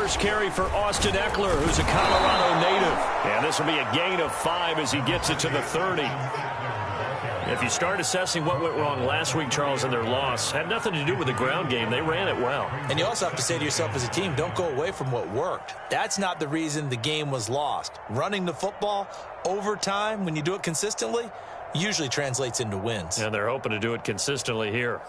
first carry for Austin Eckler, who's a Colorado native. And this will be a gain of 5 as he gets it to the 30. If you start assessing what went wrong last week, Charles, in their loss, had nothing to do with the ground game. They ran it well. And you also have to say to yourself as a team, don't go away from what worked. That's not the reason the game was lost. Running the football over time, when you do it consistently, usually translates into wins. And they're hoping to do it consistently here.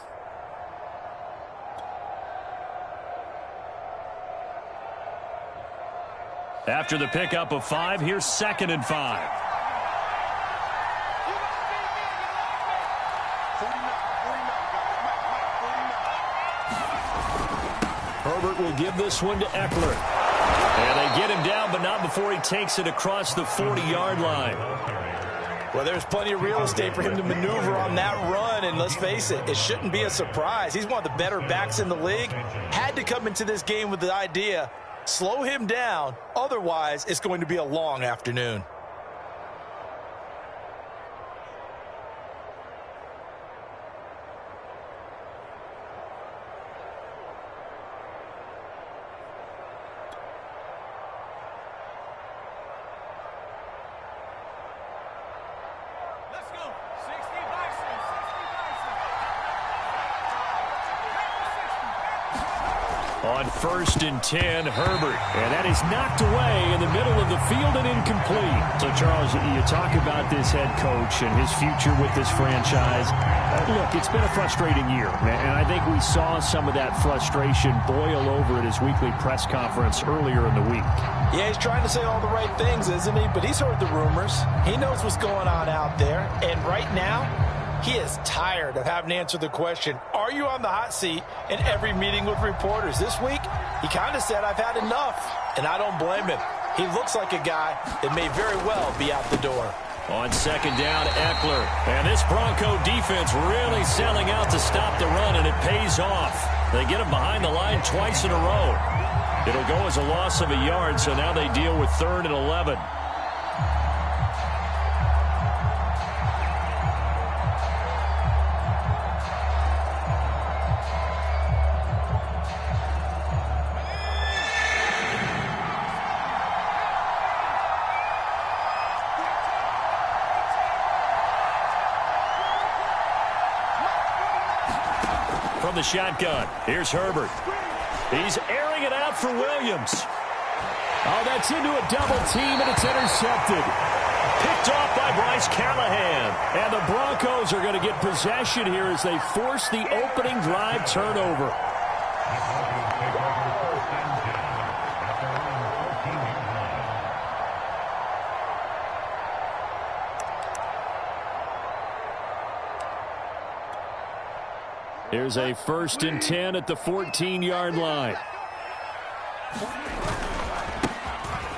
After the pickup of 5, here's 2nd and 5. Herbert will give this one to Eckler. And they get him down, but not before he takes it across the 40-yard line. Well, there's plenty of real estate for him to maneuver on that run, and let's face it, it shouldn't be a surprise. He's one of the better backs in the league. Had to come into this game with the idea, slow him down, otherwise it's going to be a long afternoon. On 1st and 10, Herbert. And that is knocked away in the middle of the field and incomplete. So, Charles, you talk about this head coach and his future with this franchise. Look, it's been a frustrating year. And I think we saw some of that frustration boil over at his weekly press conference earlier in the week. Yeah, he's trying to say all the right things, isn't he? But he's heard the rumors. He knows what's going on out there. And right now, he is tired of having to answer the question, are you on the hot seat in every meeting with reporters? This week, he kind of said, I've had enough, and I don't blame him. He looks like a guy that may very well be out the door. On 2nd down, Eckler. And this Bronco defense really selling out to stop the run, and it pays off. They get him behind the line twice in a row. It'll go as a loss of a yard, so now they deal with 3rd and 11. From the shotgun, here's Herbert. He's airing it out for Williams. Oh, that's into a double team, and it's intercepted. Picked off by Bryce Callahan. And the Broncos are going to get possession here as they force the opening drive turnover. Here's a 1st and 10 at the 14-yard line.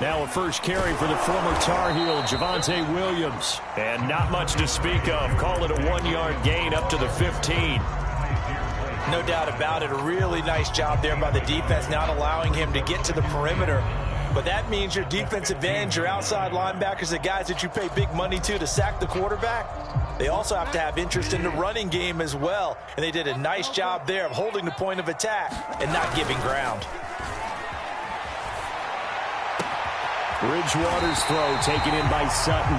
Now a first carry for the former Tar Heel, Javonte Williams. And not much to speak of. Call it a 1-yard gain up to the 15. No doubt about it. A really nice job there by the defense, not allowing him to get to the perimeter. But that means your defensive ends, your outside linebackers, the guys that you pay big money to sack the quarterback, they also have to have interest in the running game as well. And they did a nice job there of holding the point of attack and not giving ground. Bridgewater's throw taken in by Sutton.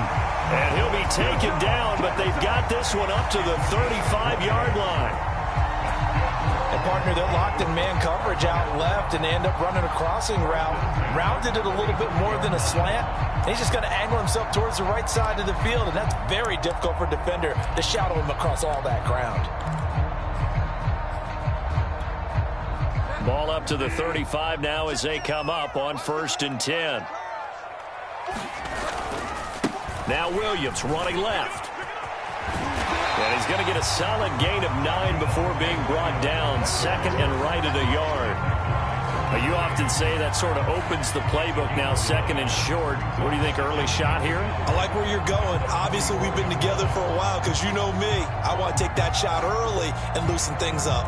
And he'll be taken down, but they've got this one up to the 35-yard line. A partner that locked in man coverage out left and end up running a crossing route. Rounded it a little bit more than a slant. And he's just going to angle himself towards the right side of the field, and that's very difficult for a defender to shadow him across all that ground. Ball up to the 35 now as they come up on 1st and 10. Now Williams running left. And he's going to get a solid gain of 9 before being brought down. 2nd and right at a yard. You often say that sort of opens the playbook now, 2nd and short. What do you think, early shot here? I like where you're going. Obviously, we've been together for a while because you know me. I want to take that shot early and loosen things up.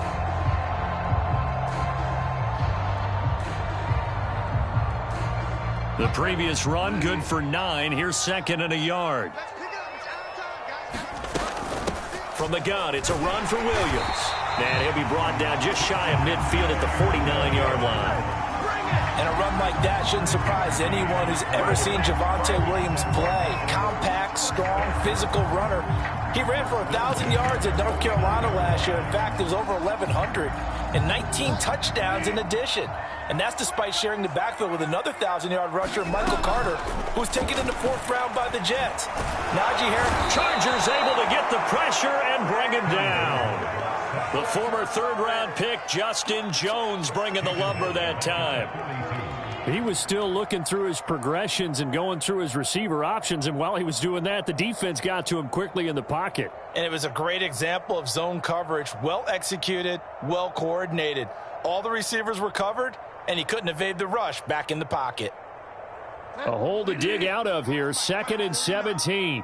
The previous run, good for 9. Here's 2nd and a yard. From the gun, it's a run for Williams. And he'll be brought down just shy of midfield at the 49-yard line. And a run like that shouldn't surprise anyone who's ever seen Javonte Williams play. Compact, strong, physical runner. He ran for 1,000 yards at North Carolina last year. In fact, it was over 1,100 and 19 touchdowns in addition. And that's despite sharing the backfield with another 1,000-yard rusher, Michael Carter, who was taken in the 4th round by the Jets. Najee Harris. Chargers able to get the pressure and bring him down. The former 3rd-round pick, Justin Jones, bringing the lumber that time. He was still looking through his progressions and going through his receiver options, and while he was doing that, the defense got to him quickly in the pocket. And it was a great example of zone coverage, well executed, well coordinated. All the receivers were covered, and he couldn't evade the rush back in the pocket. A hole to dig out of here, 2nd and 17.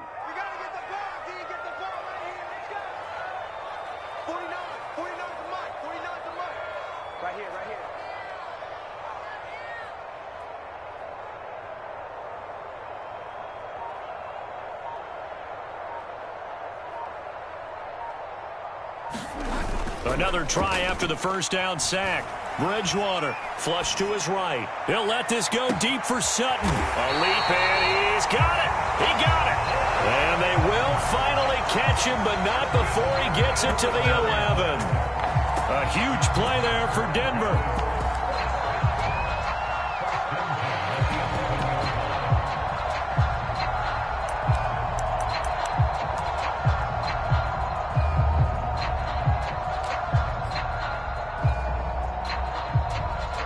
Another try after the 1st down sack. Bridgewater, flush to his right. He'll let this go deep for Sutton. A leap, and he's got it. He got it. And they will finally catch him, but not before he gets it to the 11. A huge play there for Denver.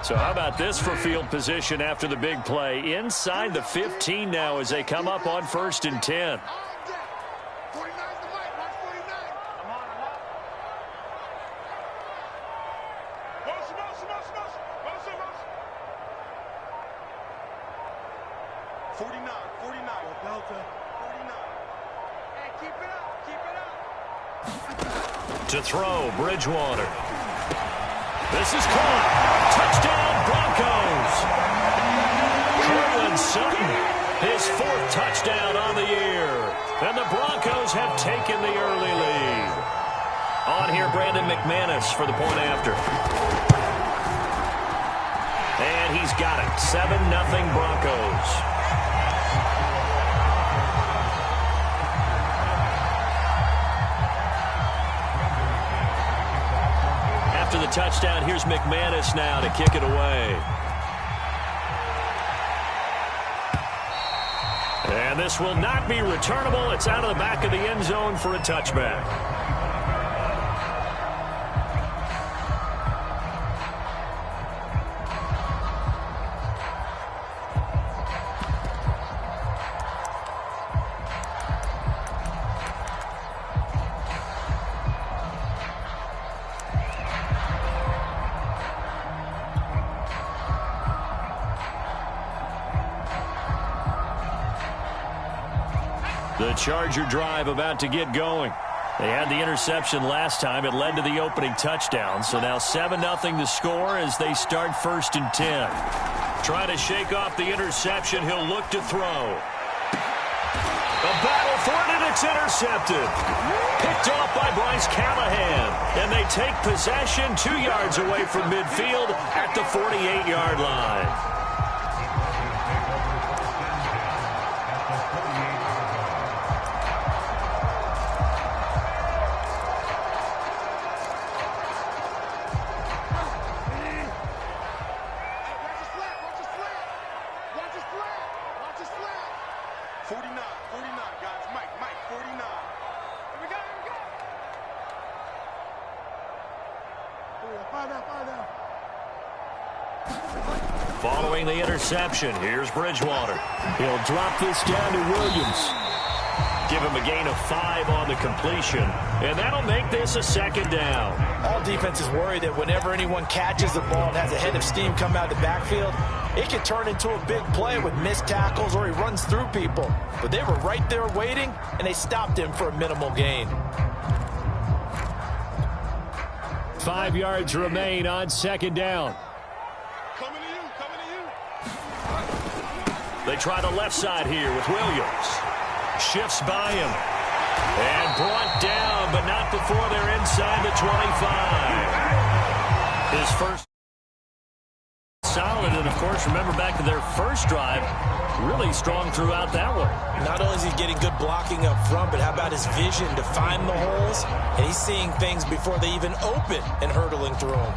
So how about this for field position after the big play? Inside the 15 now as they come up on 1st and 10. To throw, Bridgewater. This is caught. Touchdown, Broncos. Cortland Sutton, his 4th touchdown on the year. And the Broncos have taken the early lead. On here, Brandon McManus for the point after. And he's got it. 7-0 Broncos. After the touchdown, here's McManus now to kick it away. And this will not be returnable. It's out of the back of the end zone for a touchback. The Charger drive about to get going. They had the interception last time. It led to the opening touchdown. So now 7-0 the score as they start 1st and 10. Trying to shake off the interception. He'll look to throw. A battle for it, and it's intercepted. Picked off by Bryce Callahan. And they take possession 2 yards away from midfield at the 48-yard line. Following the interception, here's Bridgewater. He'll drop this down to Williams. Give him a gain of 5 on the completion, and that'll make this a 2nd down. All defenses worry that whenever anyone catches the ball and has a head of steam come out of the backfield, it can turn into a big play with missed tackles or he runs through people. But they were right there waiting, and they stopped him for a minimal gain. 5 yards remain on 2nd down. Coming to you. They try the left side here with Williams. Shifts by him. And brought down, but not before they're inside the 25. His first solid, and of course course, remember back to their first drive, really strong throughout that one. Not only is he getting good blocking up front, but how about his vision to find the holes? And he's seeing things before they even open and hurdling through them.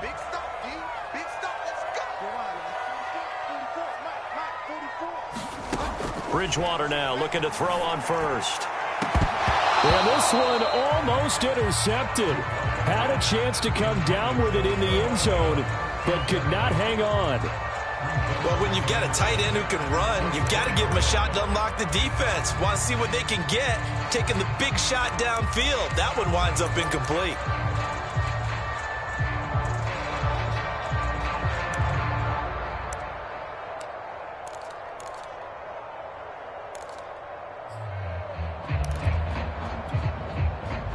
Big stop, D. Big stop. Let's go. Bridgewater now looking to throw on first. And this one almost intercepted. Had a chance to come down with it in the end zone, but could not hang on. Well, when you've got a tight end who can run, you've got to give him a shot to unlock the defense. Want to see what they can get, taking the big shot downfield. That one winds up incomplete.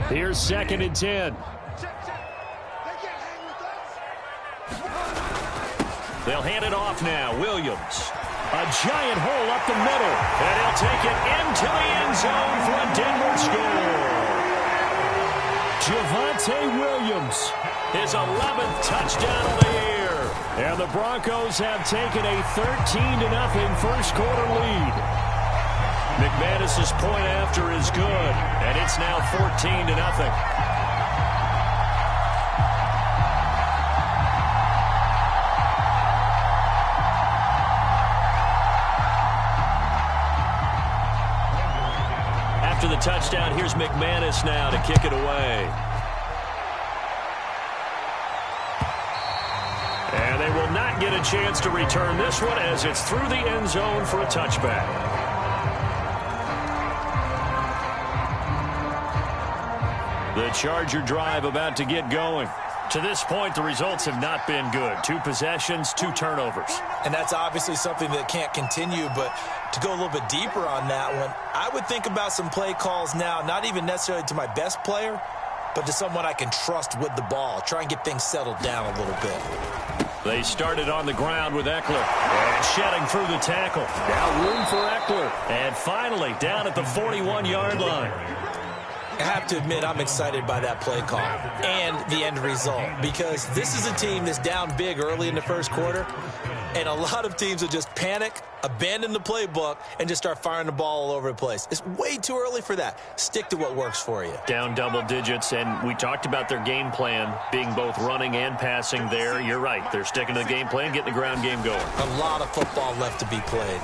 Here's 2nd and 10. They'll hand it off now. Williams. A giant hole up the middle. And he'll take it into the end zone for a Denver score. Javonte Williams. His 11th touchdown of the year. And the Broncos have taken a 13-0 first quarter lead. McManus's point after is good, and it's now 14-0. After the touchdown, here's McManus now to kick it away. And they will not get a chance to return this one as it's through the end zone for a touchback. The Charger drive about to get going. To this point, the results have not been good. 2 possessions, 2 turnovers. And that's obviously something that can't continue, but to go a little bit deeper on that one, I would think about some play calls now, not even necessarily to my best player, but to someone I can trust with the ball. Try and get things settled down a little bit. They started on the ground with Eckler. And shedding through the tackle. Now room for Eckler. And finally down at the 41-yard line. I have to admit, I'm excited by that play call and the end result, because this is a team that's down big early in the first quarter, and a lot of teams will just panic, abandon the playbook, and just start firing the ball all over the place. It's way too early for that. Stick to what works for you. Down double digits, and we talked about their game plan being both running and passing there. You're right. They're sticking to the game plan, getting the ground game going. A lot of football left to be played.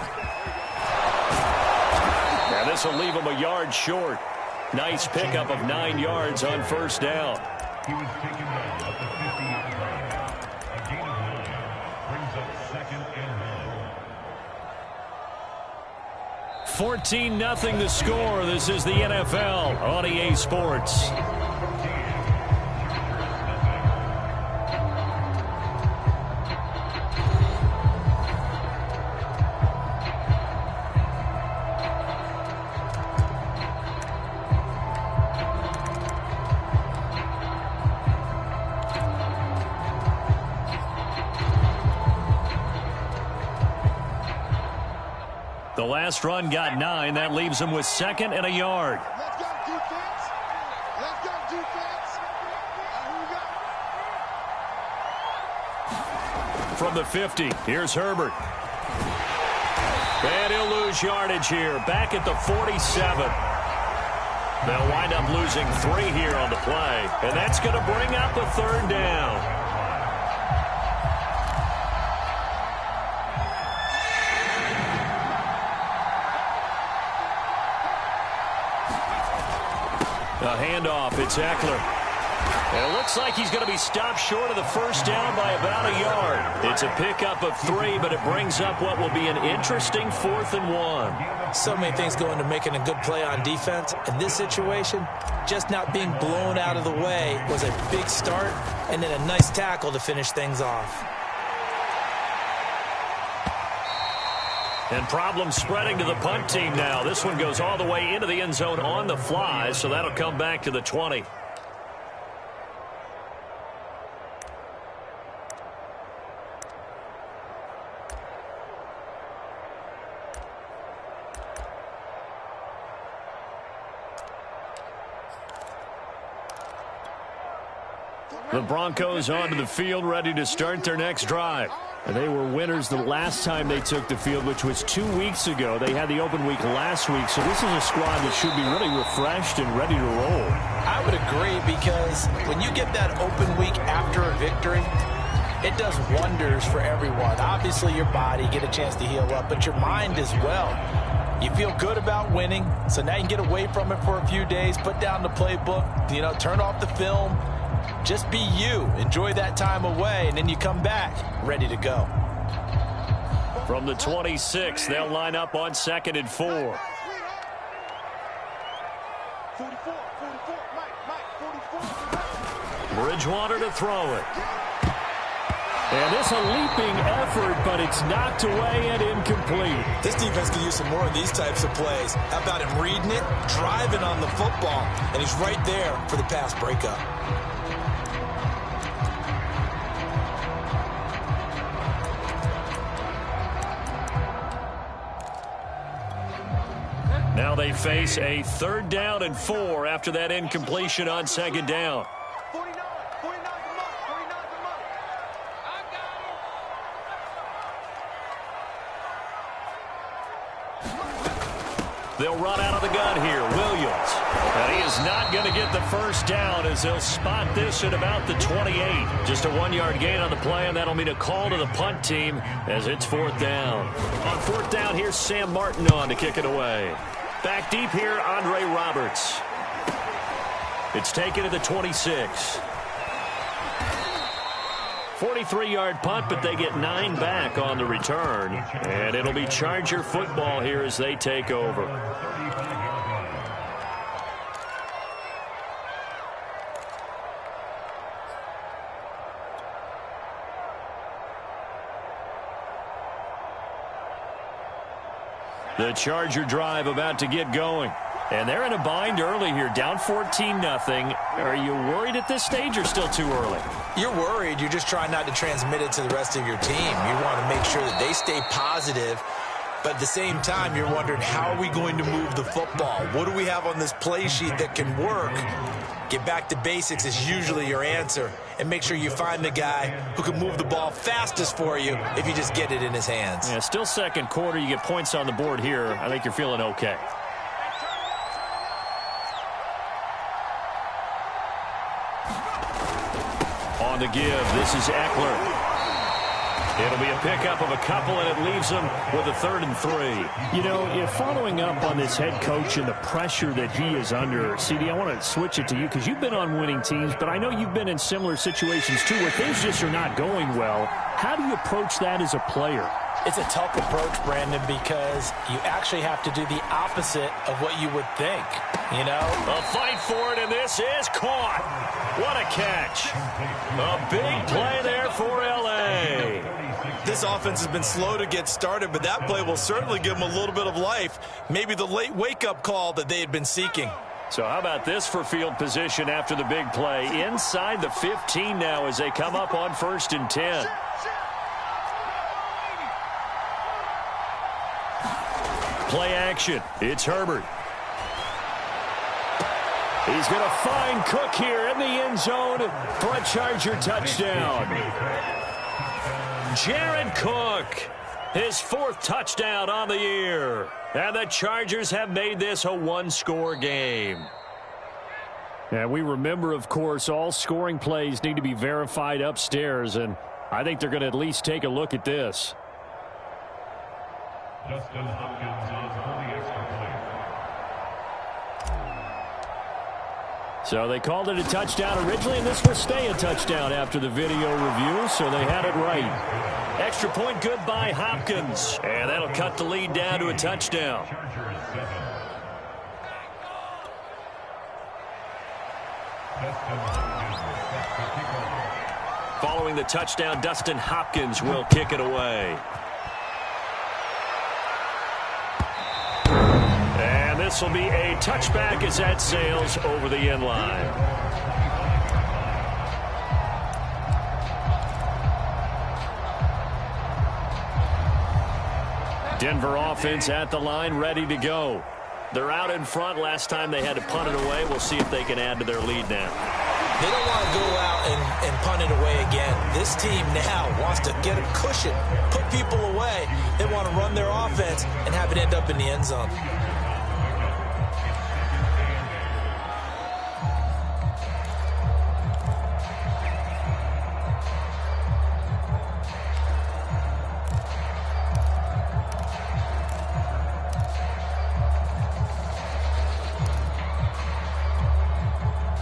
Now this will leave them a yard short. Nice pickup of 9 yards on first down. He was taken down at the 50-yard line. A gain of 9 brings up 2nd and 9. 14-0 the score. This is the NFL on EA Sports. The last run got 9. That leaves them with 2nd and a yard. Let's go, defense. Let's go, defense. Who we got? From the 50, here's Herbert. And he'll lose yardage here. Back at the 47. They'll wind up losing 3 here on the play. And that's going to bring up a 3rd down. A handoff, it's Eckler. And it looks like he's going to be stopped short of the first down by about a yard. It's a pickup of 3, but it brings up what will be an interesting 4th and 1. So many things go into making a good play on defense. In this situation, just not being blown out of the way was a big start, and then a nice tackle to finish things off. And problems spreading to the punt team now. This one goes all the way into the end zone on the fly, so that'll come back to the 20. The Broncos onto the field, ready to start their next drive. They were winners the last time they took the field, which was 2 weeks ago. They had the open week last week, so this is a squad that should be really refreshed and ready to roll. I would agree, because when you get that open week after a victory, it does wonders for everyone. Obviously, your body, get a chance to heal up, but your mind as well. You feel good about winning, so now you can get away from it for a few days, put down the playbook, turn off the film. Just be you. Enjoy that time away, and then you come back ready to go. From the 26, they'll line up on 2nd and 4. 44. Bridgewater to throw it. And it's a leaping effort, but it's knocked away and incomplete. This defense could use some more of these types of plays. How about him reading it, driving on the football, and he's right there for the pass breakup. Now they face a 3rd down and 4 after that incompletion on 2nd down. 49 the month. I got it. They'll run out of the gun here. Williams. And he is not going to get the first down, as they'll spot this at about the 28. Just a 1-yard gain on the play, and that'll mean a call to the punt team as it's 4th down. On 4th down, here's Sam Martin on to kick it away. Back deep here, Andre Roberts. It's taken at the 26. 43-yard punt, but they get 9 back on the return. And it'll be Charger football here as they take over. The Charger drive about to get going. And they're in a bind early here, down 14-0. Are you worried at this stage or still too early? You're worried. You're just trying not to transmit it to the rest of your team. You want to make sure that they stay positive. But at the same time, you're wondering, how are we going to move the football? What do we have on this play sheet that can work? Get back to basics is usually your answer. And make sure you find the guy who can move the ball fastest for you if you just get it in his hands. Yeah, still 2nd quarter. You get points on the board here. I think you're feeling okay. On the give, this is Eckler. It'll be a pickup of a couple, and it leaves them with a 3rd and 3. Following up on this head coach and the pressure that he is under, CD, I want to switch it to you because you've been on winning teams, but I know you've been in similar situations too where things just are not going well. How do you approach that as a player? It's a tough approach, Brandon, because you actually have to do the opposite of what you would think, A fight for it, and this is caught. What a catch. A big play there for L.A. This offense has been slow to get started, but that play will certainly give them a little bit of life. Maybe the late wake-up call that they had been seeking. So how about this for field position after the big play? Inside the 15 now as they come up on 1st and 10. Play action. It's Herbert. He's going to find Cook here in the end zone for a Charger touchdown. Jared Cook, his 4th touchdown on the year. And the Chargers have made this a 1-score game. And we remember, of course, all scoring plays need to be verified upstairs, and I think they're going to at least take a look at this. Justin Hopkins on the extra point. So they called it a touchdown originally, and this will stay a touchdown after the video review, so they had it right. Extra point good by Hopkins, and that'll cut the lead down to a touchdown. Following the touchdown, Dustin Hopkins will kick it away. And this will be a touchback as that sails over the end line. Denver offense at the line, ready to go. They're out in front. Last time they had to punt it away. We'll see if they can add to their lead now. They don't want to go out and punt it away again. This team now wants to get a cushion, put people away. They want to run their offense and have it end up in the end zone.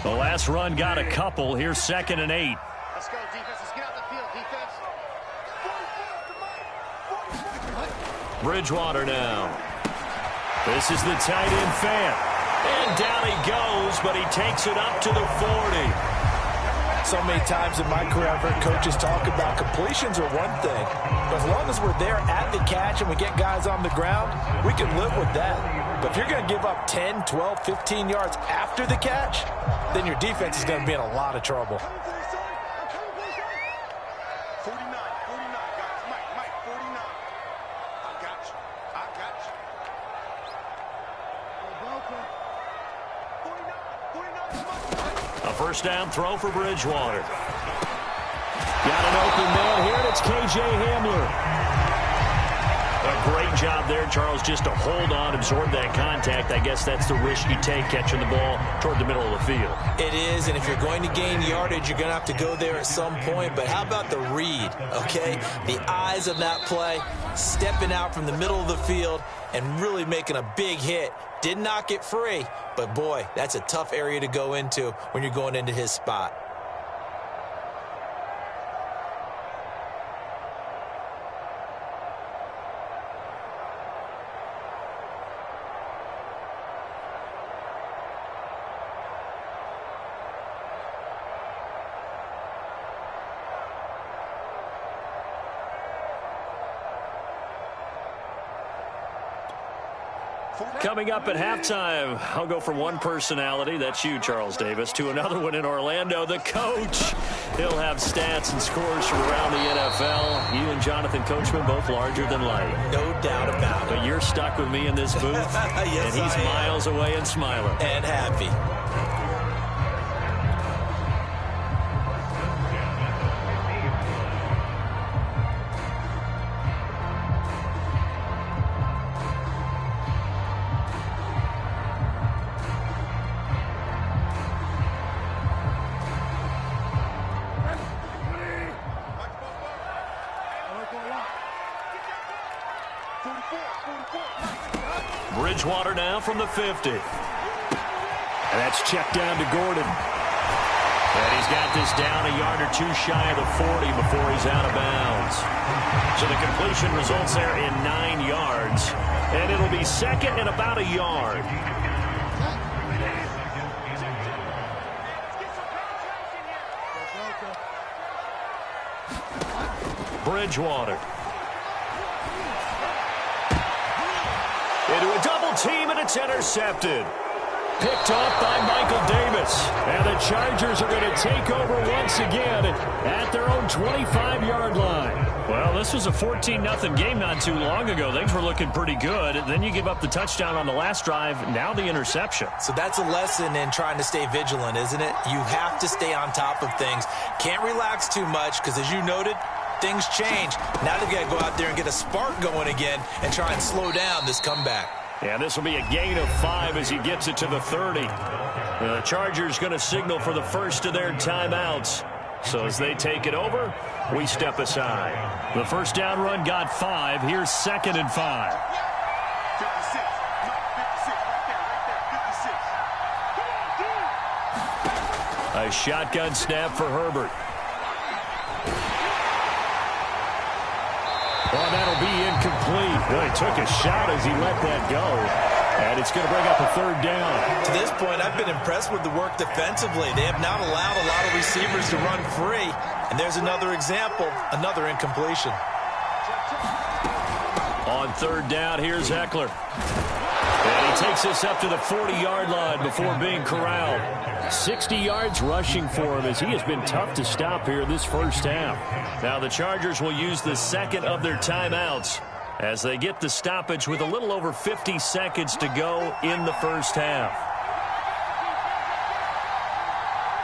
The last run got a couple. Here's 2nd and 8. Let's go, defense. Let's get out the field, defense. Bridgewater now. This is the tight end fan. And down he goes, but he takes it up to the 40. So many times in my career, I've heard coaches talk about completions are one thing. But as long as we're there at the catch and we get guys on the ground, we can live with that. But if you're going to give up 10, 12, 15 yards after the catch, then your defense is going to be in a lot of trouble. 49, 49, guys. Mike, 49. I got you. A first down throw for Bridgewater. Got an open man here, and it's K.J. Hamler. A great job there, Charles, just to hold on, absorb that contact. I guess that's the risk you take catching the ball toward the middle of the field. It is, and if you're going to gain yardage, you're going to have to go there at some point. But how about the read, okay? The eyes of that play, stepping out from the middle of the field and really making a big hit. Did not get free, but boy, that's a tough area to go into when you're going into his spot. Coming up at halftime, I'll go from one personality, that's you, Charles Davis, to another one in Orlando, the coach. He'll have stats and scores from around the NFL. You and Jonathan Coachman both larger than life. No doubt about it. But you're stuck with me in this booth, yes, and he's miles away and smiling. And happy. Bridgewater now from the 50. And that's checked down to Gordon. And he's got this down a yard or two shy of the 40 before he's out of bounds. So the completion results there in 9 yards. And it'll be second and about a yard. Bridgewater. Into a double team, and it's intercepted. Picked off by Michael Davis. And the Chargers are going to take over once again at their own 25-yard line. Well, this was a 14-0 game not too long ago. Things were looking pretty good. Then you give up the touchdown on the last drive. Now the interception. So that's a lesson in trying to stay vigilant, isn't it? You have to stay on top of things. Can't relax too much because, as you noted, things change. Now they've got to go out there and get a spark going again and try and slow down this comeback. Yeah, this will be a gain of 5 as he gets it to the 30. The Chargers going to signal for the first of their timeouts. So as they take it over, we step aside. The first down run got 5. Here's 2nd and 5. 56. A shotgun snap for Herbert. Well, that'll be incomplete. Well, he took a shot as he let that go. And it's going to bring up a 3rd down. To this point, I've been impressed with the work defensively. They have not allowed a lot of receivers to run free. And there's another example, another incompletion. On 3rd down, here's Eckler. And he takes this up to the 40-yard line before being corralled. 60 yards rushing for him as he has been tough to stop here this first half. Now the Chargers will use the second of their timeouts as they get the stoppage with a little over 50 seconds to go in the first half.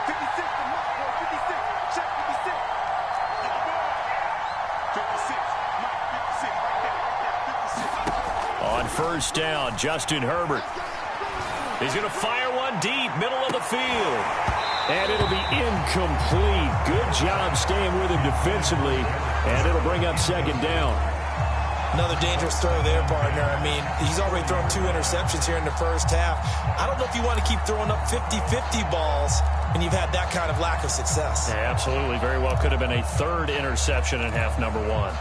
56 to On first down, Justin Herbert. He's going to fire one deep, middle of the field. And it'll be incomplete. Good job staying with him defensively. And it'll bring up second down. Another dangerous throw there, partner. I mean, he's already thrown 2 interceptions here in the first half. I don't know if you want to keep throwing up 50-50 balls when you've had that kind of lack of success. Yeah, absolutely. Very well could have been a 3rd interception in half number 1.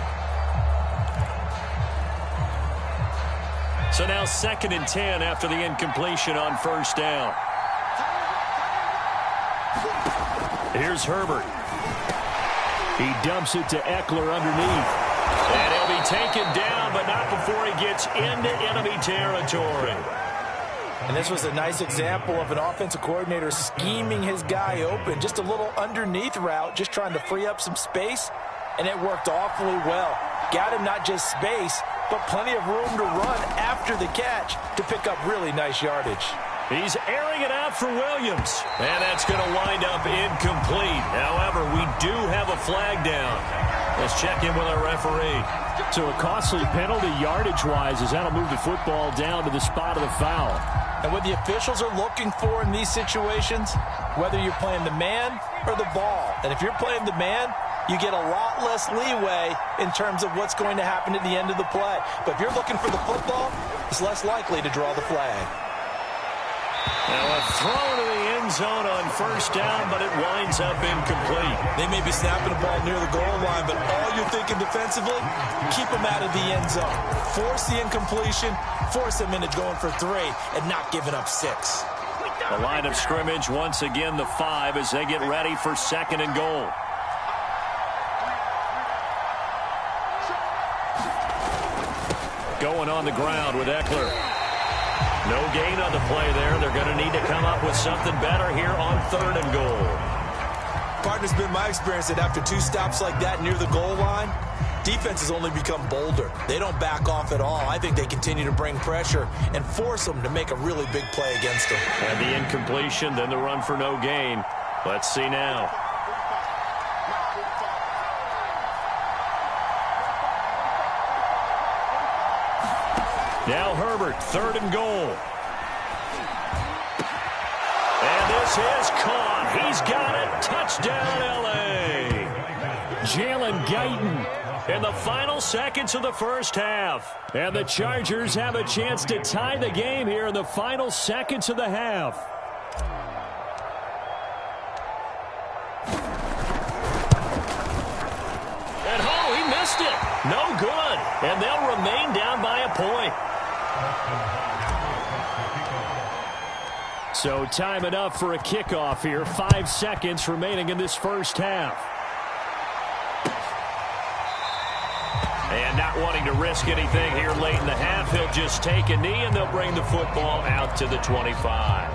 So now 2nd and 10 after the incompletion on first down. Here's Herbert. He dumps it to Eckler underneath. And he'll be taken down, but not before he gets into enemy territory. And this was a nice example of an offensive coordinator scheming his guy open. Just a little underneath route, just trying to free up some space, and it worked awfully well. Got him not just space, but plenty of room to run after the catch to pick up really nice yardage. He's airing it out for Williams. And that's going to wind up incomplete. However, we do have a flag down. Let's check in with our referee. So a costly penalty yardage-wise as that'll move the football down to the spot of the foul. And what the officials are looking for in these situations, whether you're playing the man or the ball. And if you're playing the man, you get a lot less leeway in terms of what's going to happen at the end of the play. But if you're looking for the football, it's less likely to draw the flag. Now a throw to the end zone on first down, but it winds up incomplete. They may be snapping the ball near the goal line, but all you're thinking defensively, keep them out of the end zone. Force the incompletion, force them into going for 3, and not giving up 6. The line of scrimmage, once again, the 5 as they get ready for 2nd and goal. Going on the ground with Eckler. No gain on the play there. They're going to need to come up with something better here on 3rd and goal. Partner's been my experience that after 2 stops like that near the goal line, defenses only become bolder. They don't back off at all. I think they continue to bring pressure and force them to make a really big play against them. And the incompletion, then the run for no gain. Let's see now. Now Herbert, 3rd and goal. And this is caught. He's got it. Touchdown, L.A. Jalen Guyton in the final seconds of the first half. And the Chargers have a chance to tie the game here in the final seconds of the half. And oh, he missed it. No good. And they'll remain down by a point. So time enough for a kickoff here. 5 seconds remaining in this first half. And not wanting to risk anything here late in the half, he'll just take a knee and they'll bring the football out to the 25.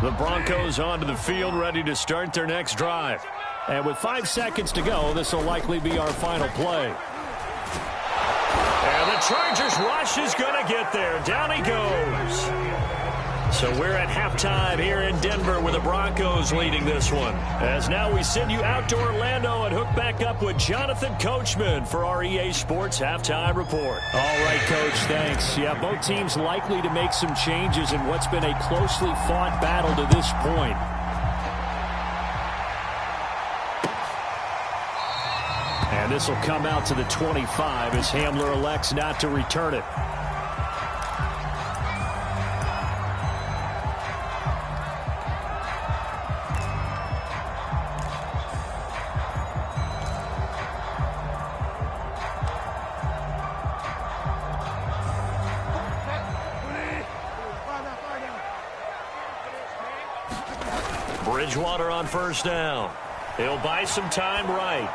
The Broncos onto the field ready to start their next drive. And with 5 seconds to go, this will likely be our final play. And the Chargers rush is going to get there. Down he goes. So we're at halftime here in Denver with the Broncos leading this one. As now we send you out to Orlando and hook back up with Jonathan Coachman for our EA Sports Halftime Report. All right, Coach, thanks. Yeah, both teams likely to make some changes in what's been a closely fought battle to this point. And this will come out to the 25 as Hamler elects not to return it. Bridgewater on first down. He'll buy some time right.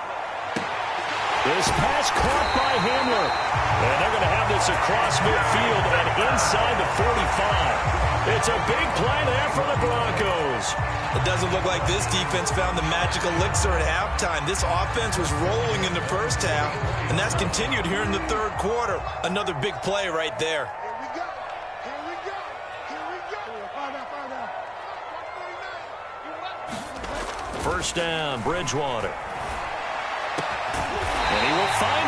This pass caught by Hamler. And they're going to have this across midfield and inside the 45. It's a big play there for the Broncos. It doesn't look like this defense found the magic elixir at halftime. This offense was rolling in the first half, and that's continued here in the 3rd quarter. Another big play right there. First down, Bridgewater.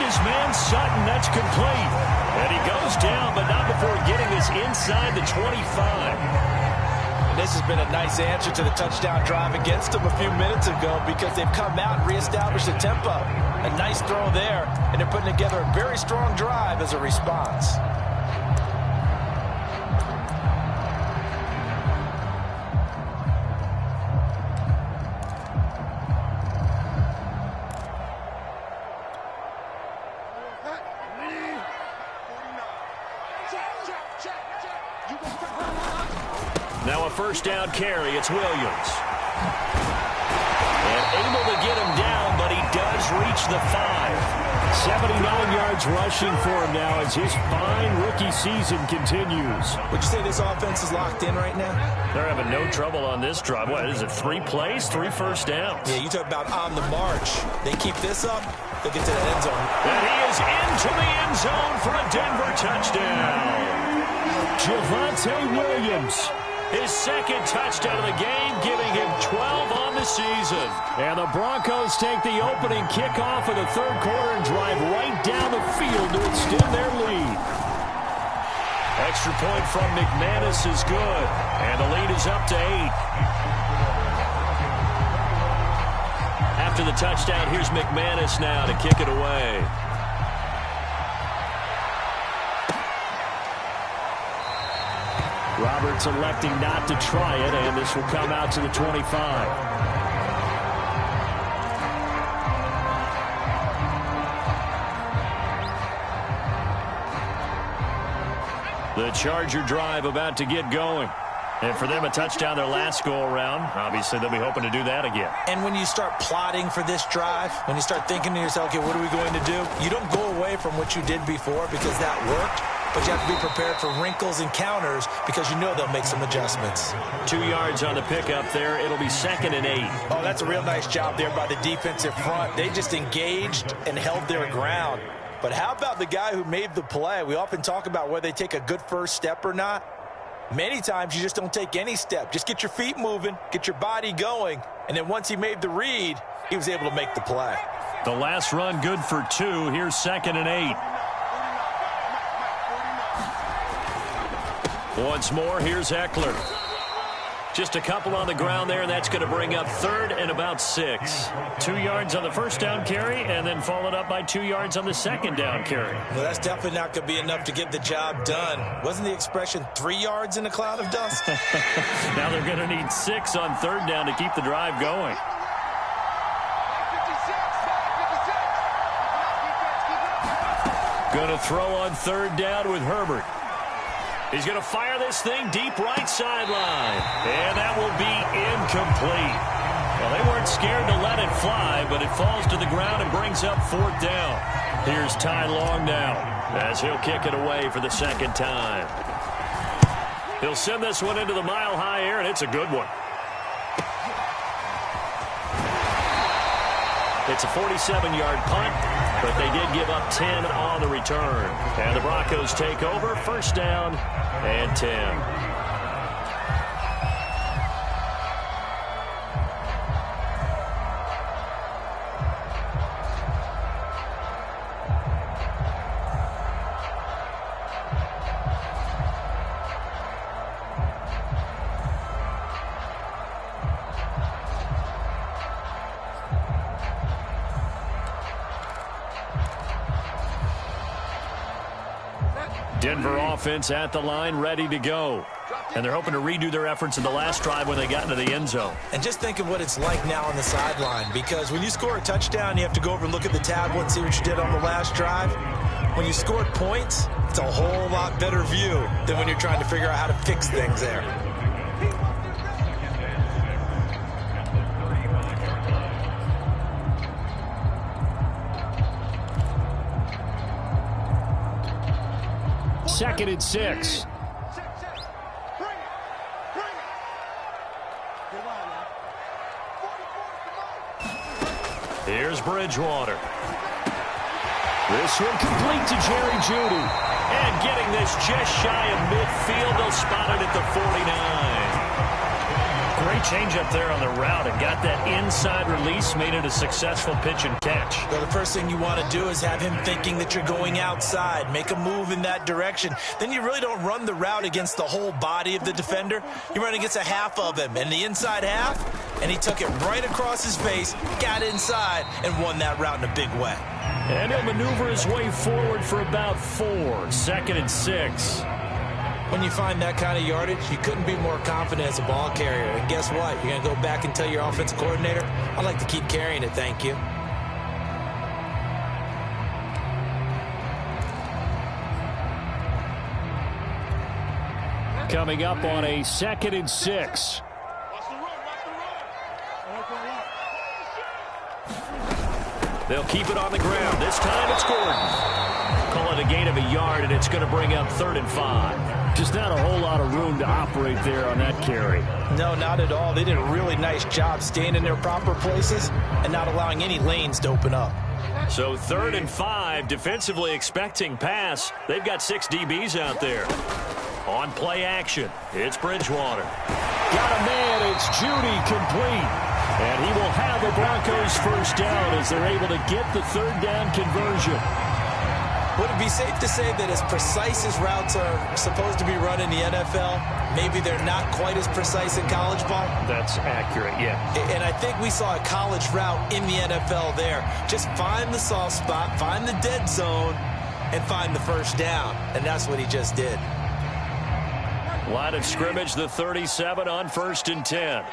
his man Sutton. That's complete. And he goes down, but not before getting this inside the 25. This has been a nice answer to the touchdown drive against them a few minutes ago because they've come out and reestablished the tempo. A nice throw there, and they're putting together a very strong drive as a response. Now a first down carry. It's Williams. And able to get him down, but he does reach the 5. 79 yards rushing for him now as his fine rookie season continues. Would you say this offense is locked in right now? They're having no trouble on this drive. What is it, 3 plays, 3 first downs? Yeah, you talk about on the march. They keep this up, they'll get to the end zone. And he is into the end zone for a Denver touchdown. Javonte Williams. His second touchdown of the game, giving him 12 on the season. And the Broncos take the opening kickoff of the third quarter and drive right down the field to extend their lead. Extra point from McManus is good. And the lead is up to 8. After the touchdown, here's McManus now to kick it away. Roberts electing not to try it, and this will come out to the 25. The Charger drive about to get going. And for them, a touchdown their last go-around. Obviously, they'll be hoping to do that again. And when you start plotting for this drive, when you start thinking to yourself, okay, what are we going to do? You don't go away from what you did before because that worked. But you have to be prepared for wrinkles and counters because you know they'll make some adjustments. 2 yards on the pickup there. It'll be 2nd and 8. Oh, that's a real nice job there by the defensive front. They just engaged and held their ground. But how about the guy who made the play? We often talk about whether they take a good first step or not. Many times you just don't take any step. Just get your feet moving, get your body going. And then once he made the read, he was able to make the play. The last run good for 2. Here's 2nd and 8. Once more, here's Eckler. Just a couple on the ground there, and that's going to bring up 3rd and about 6. 2 yards on the first down carry, and then followed up by 2 yards on the second down carry. Well, that's definitely not going to be enough to get the job done. Wasn't the expression 3 yards in a cloud of dust? Now they're going to need 6 on 3rd down to keep the drive going. Going to throw on 3rd down with Herbert. He's going to fire this thing deep right sideline. And that will be incomplete. Well, they weren't scared to let it fly, but it falls to the ground and brings up 4th down. Here's Ty Long now as he'll kick it away for the second time. He'll send this one into the mile-high air, and it's a good one. It's a 47-yard punt, but they did give up 10 on the return. And the Broncos take over, 1st down and 10. Denver offense at the line, ready to go. And they're hoping to redo their efforts in the last drive when they got into the end zone. And just think of what it's like now on the sideline, because when you score a touchdown, you have to go over and look at the tablet and see what you did on the last drive. When you scored points, it's a whole lot better view than when you're trying to figure out how to fix things there. Second and 6. Here's Bridgewater. This one complete to Jerry Jeudy. And getting this just shy of midfield, they'll spot it at the 49. Great Great change up there on the route and got that inside release, made it a successful pitch and catch. Well, the first thing you want to do is have him thinking that you're going outside. Make a move in that direction. Then you really don't run the route against the whole body of the defender. You run against a half of him, and the inside half, and he took it right across his face, got inside, and won that route in a big way. And he'll maneuver his way forward for about 4. 2nd and 6. When you find that kind of yardage, you couldn't be more confident as a ball carrier. And guess what? You're going to go back and tell your offensive coordinator, I'd like to keep carrying it, thank you. Coming up on a 2nd and 6. They'll keep it on the ground. This time it's Gordon. Call it a gain of a yard, and it's going to bring up 3rd and 5. Just not a whole lot of room to operate there on that carry. No, not at all. They did a really nice job staying in their proper places and not allowing any lanes to open up. So 3rd and 5, defensively expecting pass. They've got 6 DBs out there. On play action, it's Bridgewater. Got a man, it's Judy, complete. And he will have the Broncos first down as they're able to get the 3rd down conversion. Would it be safe to say that as precise as routes are supposed to be run in the NFL, maybe they're not quite as precise in college ball? That's accurate, yeah. And I think we saw a college route in the NFL there. Just find the soft spot, find the dead zone, and find the first down. And that's what he just did. Line of scrimmage, the 37 on 1st and 10.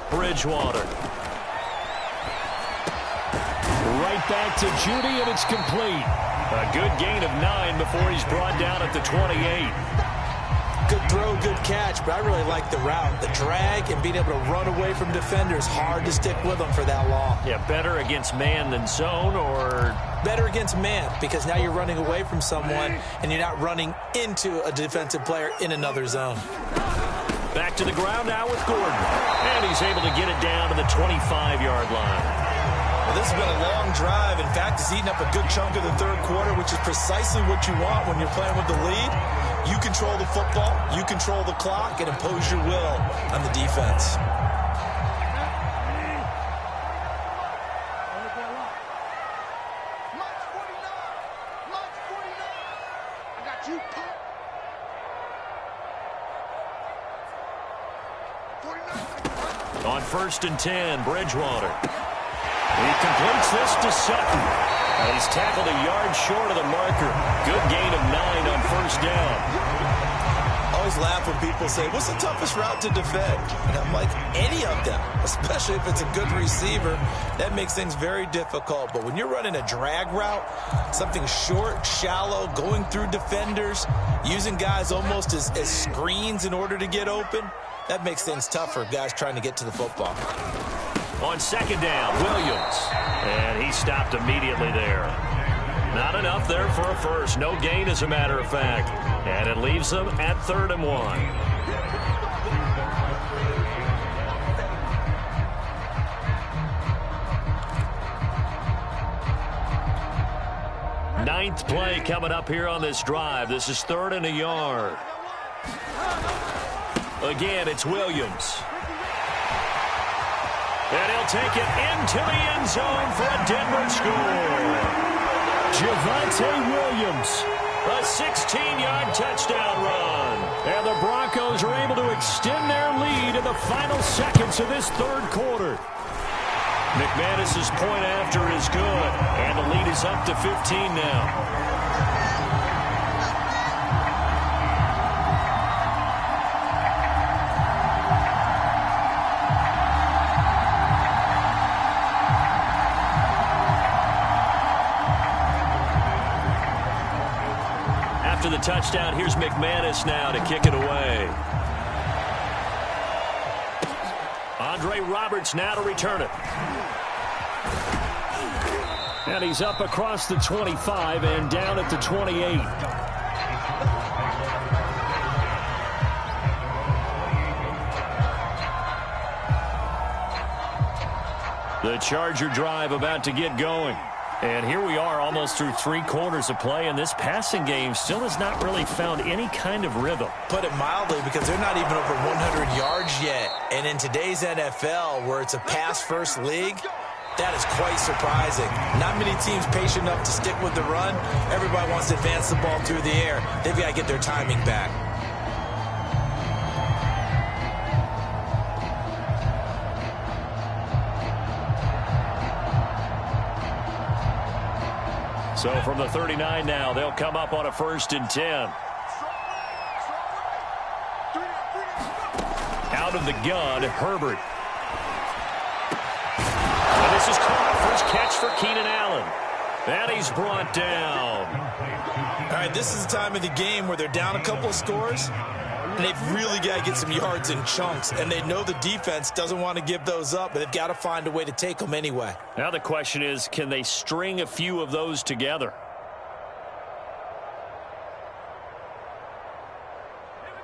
Bridgewater. Right back to Judy, and it's complete. A good gain of 9 before he's brought down at the 28. Good throw, good catch, but I really like the route. The drag and being able to run away from defenders, hard to stick with them for that long. Yeah, better against man than zone, or? Better against man, because now you're running away from someone and you're not running into a defensive player in another zone. Back to the ground now with Gordon. And he's able to get it down to the 25-yard line. Well, this has been a long drive. In fact, it's eaten up a good chunk of the 3rd quarter, which is precisely what you want when you're playing with the lead. You control the football, you control the clock, and impose your will on the defense. On 1st and 10, Bridgewater. He completes this to Sutton. He's tackled a yard short of the marker. Good gain of 9 on 1st down. I always laugh when people say, what's the toughest route to defend? And I'm like, any of them, especially if it's a good receiver. That makes things very difficult. But when you're running a drag route, something short, shallow, going through defenders, using guys almost as screens in order to get open, that makes things tough for guys trying to get to the football. On 2nd down, Williams. And he stopped immediately there. Not enough there for a first. No gain, as a matter of fact. And it leaves them at 3rd and 1. Ninth play coming up here on this drive. This is 3rd and a yard. Again, it's Williams. And he'll take it into the end zone for a Denver score. Javonte Williams, a 16-yard touchdown run. And the Broncos are able to extend their lead in the final seconds of this 3rd quarter. McManus's point after is good, and the lead is up to 15 now. After the touchdown, here's McManus now to kick it away. Andre Roberts now to return it. And he's up across the 25 and down at the 28. The Charger drive about to get going. And here we are almost through 3 quarters of play, and this passing game still has not really found any kind of rhythm. Put it mildly, because they're not even over 100 yards yet. And in today's NFL, where it's a pass-first league, that is quite surprising. Not many teams patient enough to stick with the run. Everybody wants to advance the ball through the air. They've got to get their timing back. So from the 39 now, they'll come up on a 1st and 10. Out of the gun, Herbert. And this is caught. First catch for Keenan Allen. And he's brought down. All right, this is the time of the game where they're down a couple of scores, and they've really got to get some yards in chunks, and they know the defense doesn't want to give those up, but they've got to find a way to take them anyway. Now the question is, can they string a few of those together?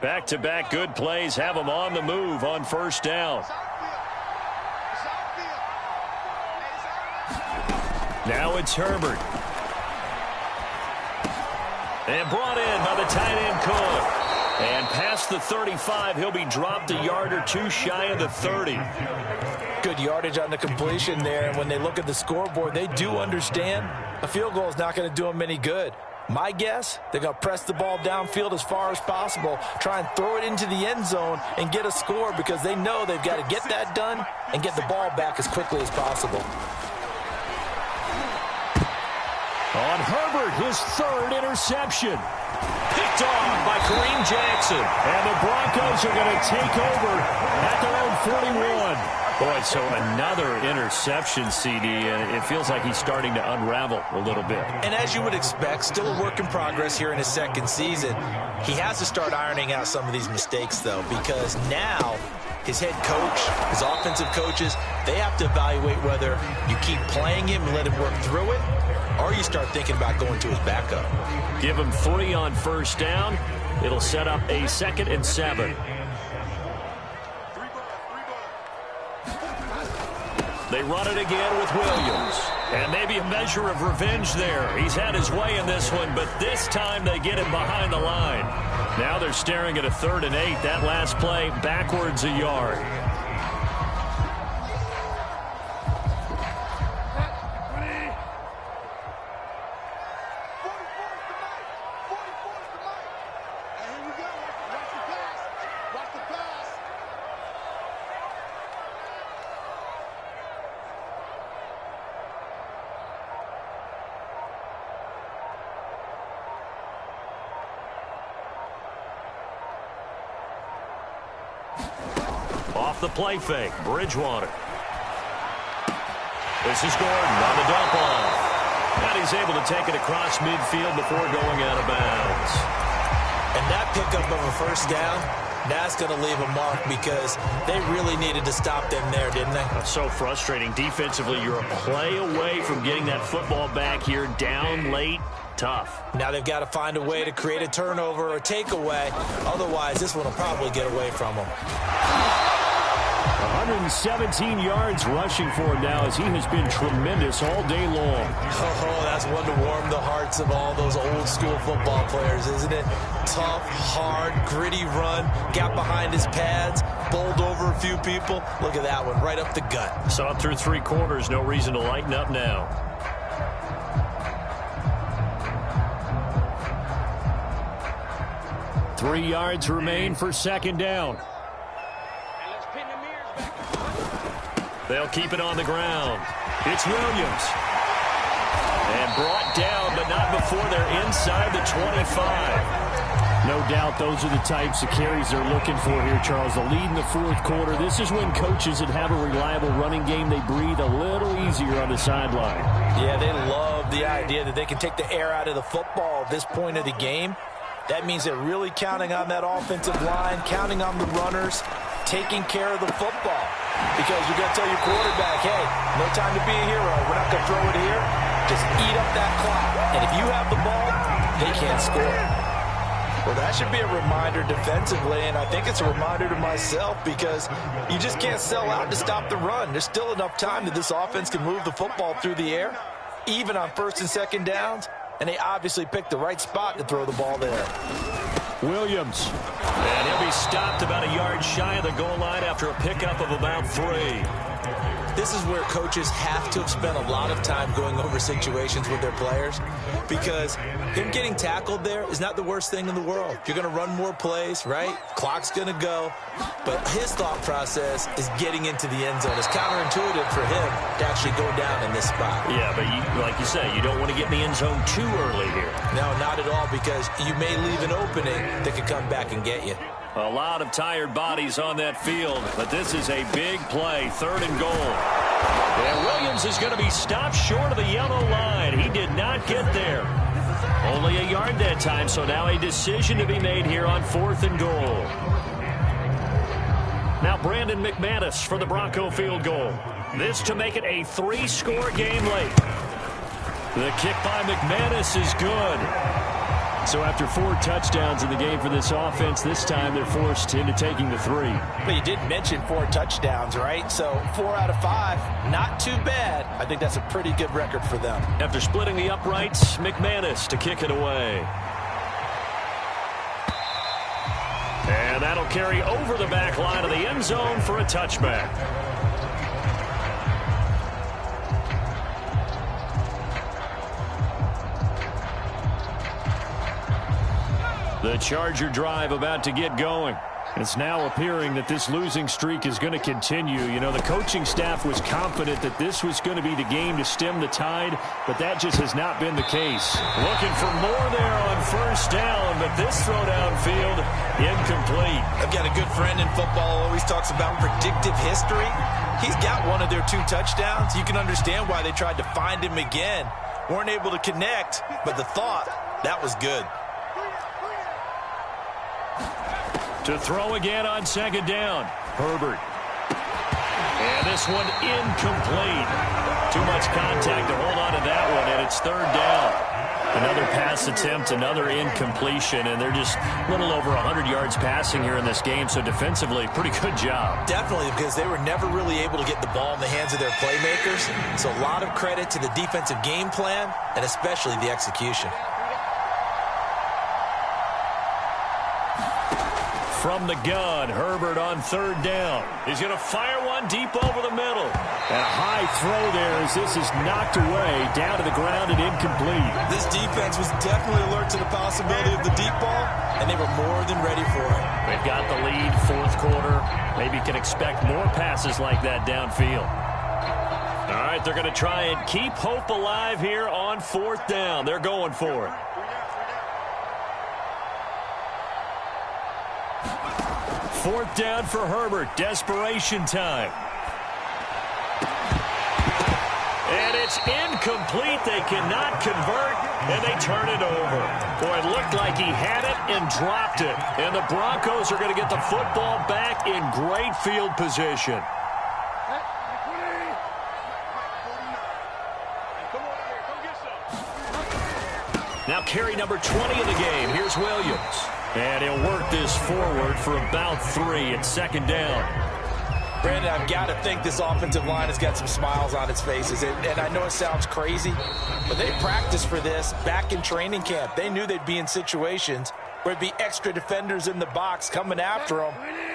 Back-to-back good plays have them on the move on 1st down. Now it's Herbert. And brought in by the tight end Cook. And past the 35, he'll be dropped a yard or 2 shy of the 30. Good yardage on the completion there, and when they look at the scoreboard, they do understand a field goal is not going to do them any good. My guess, they're going to press the ball downfield as far as possible, try and throw it into the end zone and get a score, because they know they've got to get that done and get the ball back as quickly as possible. On Herbert, his 3rd interception. Picked off by Kareem Jackson. And the Broncos are going to take over at their own 41. Boy, so another interception, CD, and it feels like he's starting to unravel a little bit. And as you would expect, still a work in progress here in his 2nd season. He has to start ironing out some of these mistakes, though, because now his head coach, his offensive coaches, they have to evaluate whether you keep playing him and let him work through it, or you start thinking about going to his backup. Give him 3 on 1st down. It'll set up a 2nd and 7. They run it again with Williams. And maybe a measure of revenge there. He's had his way in this one, but this time they get him behind the line. Now they're staring at a 3rd and 8. That last play backwards a yard. Off the play fake, Bridgewater. This is Gordon on the dump off. And he's able to take it across midfield before going out of bounds. And that pickup of a 1st down, that's going to leave a mark, because they really needed to stop them there, didn't they? That's so frustrating. Defensively, you're a play away from getting that football back here, down late. Tough. Now they've got to find a way to create a turnover or takeaway. Otherwise, this one will probably get away from them. 117 yards rushing for him now, as he has been tremendous all day long. Oh, that's one to warm the hearts of all those old school football players, isn't it? Tough, hard, gritty run, got behind his pads, bowled over a few people. Look at that one, right up the gut. Saw it through 3 quarters, no reason to lighten up now. Three yards remain for 2nd down. They'll keep it on the ground. It's Williams. And brought down, but not before they're inside the 25. No doubt those are the types of carries they're looking for here, Charles. The lead in the 4th quarter. This is when coaches that have a reliable running game, they breathe a little easier on the sideline. Yeah, they love the idea that they can take the air out of the football at this point of the game. That means they're really counting on that offensive line, counting on the runners, taking care of the football. Because you're going to tell your quarterback, hey, no time to be a hero. We're not going to throw it here. Just eat up that clock. And if you have the ball, they can't score. Well, that should be a reminder defensively, and I think it's a reminder to myself, because you just can't sell out to stop the run. There's still enough time that this offense can move the football through the air. even on first and second downs, and they obviously picked the right spot to throw the ball there. Williams. And he'll be stopped about a yard shy of the goal line after a pickup of about 3. This is where coaches have to have spent a lot of time going over situations with their players, because him getting tackled there is not the worst thing in the world. You're going to run more plays, right? Clock's going to go. But his thought process is getting into the end zone. It's counterintuitive for him to actually go down in this spot. Yeah, but like you say, you don't want to get in the end zone too early here. No, not at all, because you may leave an opening that could come back and get you. A lot of tired bodies on that field, but this is a big play, 3rd and goal. And Williams is going to be stopped short of the yellow line. He did not get there. Only a yard that time, so now a decision to be made here on 4th and goal. Now Brandon McManus for the Bronco field goal. This to make it a 3-score game late. The kick by McManus is good. So after 4 touchdowns in the game for this offense, this time they're forced into taking the 3. But you did mention 4 touchdowns, right? So 4 out of 5, not too bad. I think that's a pretty good record for them. After splitting the uprights, McManus to kick it away. And that'll carry over the back line of the end zone for a touchback. The Charger drive about to get going. It's now appearing that this losing streak is going to continue. You know, the coaching staff was confident that this was going to be the game to stem the tide, but that just has not been the case. Looking for more there on first down, but this throw downfield, incomplete. I've got a good friend in football, always talks about predictive history. He's got one of their 2 touchdowns. You can understand why they tried to find him again. Weren't able to connect, but the thought, that was good. To throw again on 2nd down, Herbert. And this one incomplete. Too much contact to hold on to that one, and it's 3rd down. Another pass attempt, another incompletion, and they're just a little over 100 yards passing here in this game, so defensively, pretty good job. Definitely, because they were never really able to get the ball in the hands of their playmakers, so a lot of credit to the defensive game plan, and especially the execution. From the gun, Herbert on 3rd down. He's going to fire one deep over the middle. And a high throw there as this is knocked away, down to the ground and incomplete. This defense was definitely alert to the possibility of the deep ball, and they were more than ready for it. They've got the lead, 4th quarter. Maybe can expect more passes like that downfield. All right, they're going to try and keep hope alive here on 4th down. They're going for it. 4th down for Herbert. Desperation time. And it's incomplete. They cannot convert, and they turn it over. Boy, it looked like he had it and dropped it. And the Broncos are going to get the football back in great field position. Now carry number 20 in the game. Here's Williams. And he'll work this forward for about 3 at 2nd down. Brandon, I've got to think this offensive line has got some smiles on its faces. And I know it sounds crazy, but they practiced for this back in training camp. They knew they'd be in situations where there'd be extra defenders in the box coming after them,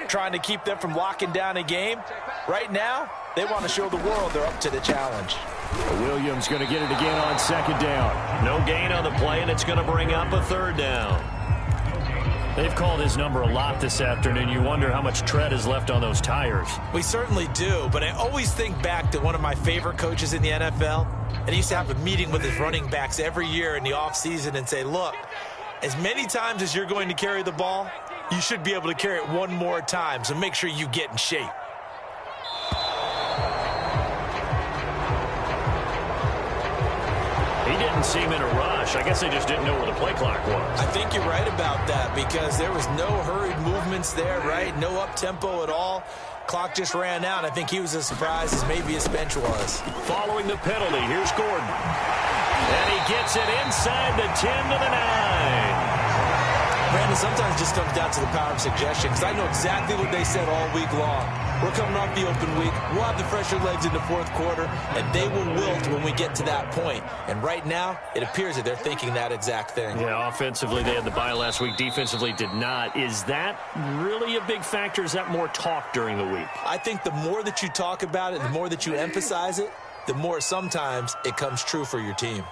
trying to keep them from locking down a game. Right now, they want to show the world they're up to the challenge. Williams going to get it again on 2nd down. No gain on the play, and it's going to bring up a 3rd down. They've called his number a lot this afternoon. You wonder how much tread is left on those tires. We certainly do, but I always think back to one of my favorite coaches in the NFL, and he used to have a meeting with his running backs every year in the offseason and say, look, as many times as you're going to carry the ball, you should be able to carry it one more time, so make sure you get in shape. He didn't seem in a rush. I guess they just didn't know where the play clock was. I think you're right about that, because there was no hurried movements there, right? No up-tempo at all. Clock just ran out. I think he was as surprised as maybe his bench was. Following the penalty, here's Gordon. And he gets it inside the 10 to the 9. Brandon, sometimes it just comes down to the power of suggestion, because I know exactly what they said all week long. We're coming off the open week. We'll have the fresher legs in the fourth quarter, and they will wilt when we get to that point. And right now, it appears that they're thinking that exact thing. Yeah, offensively, they had the bye last week. Defensively, did not. Is that really a big factor? Is that more talk during the week? I think the more that you talk about it, the more that you emphasize it, the more sometimes it comes true for your team.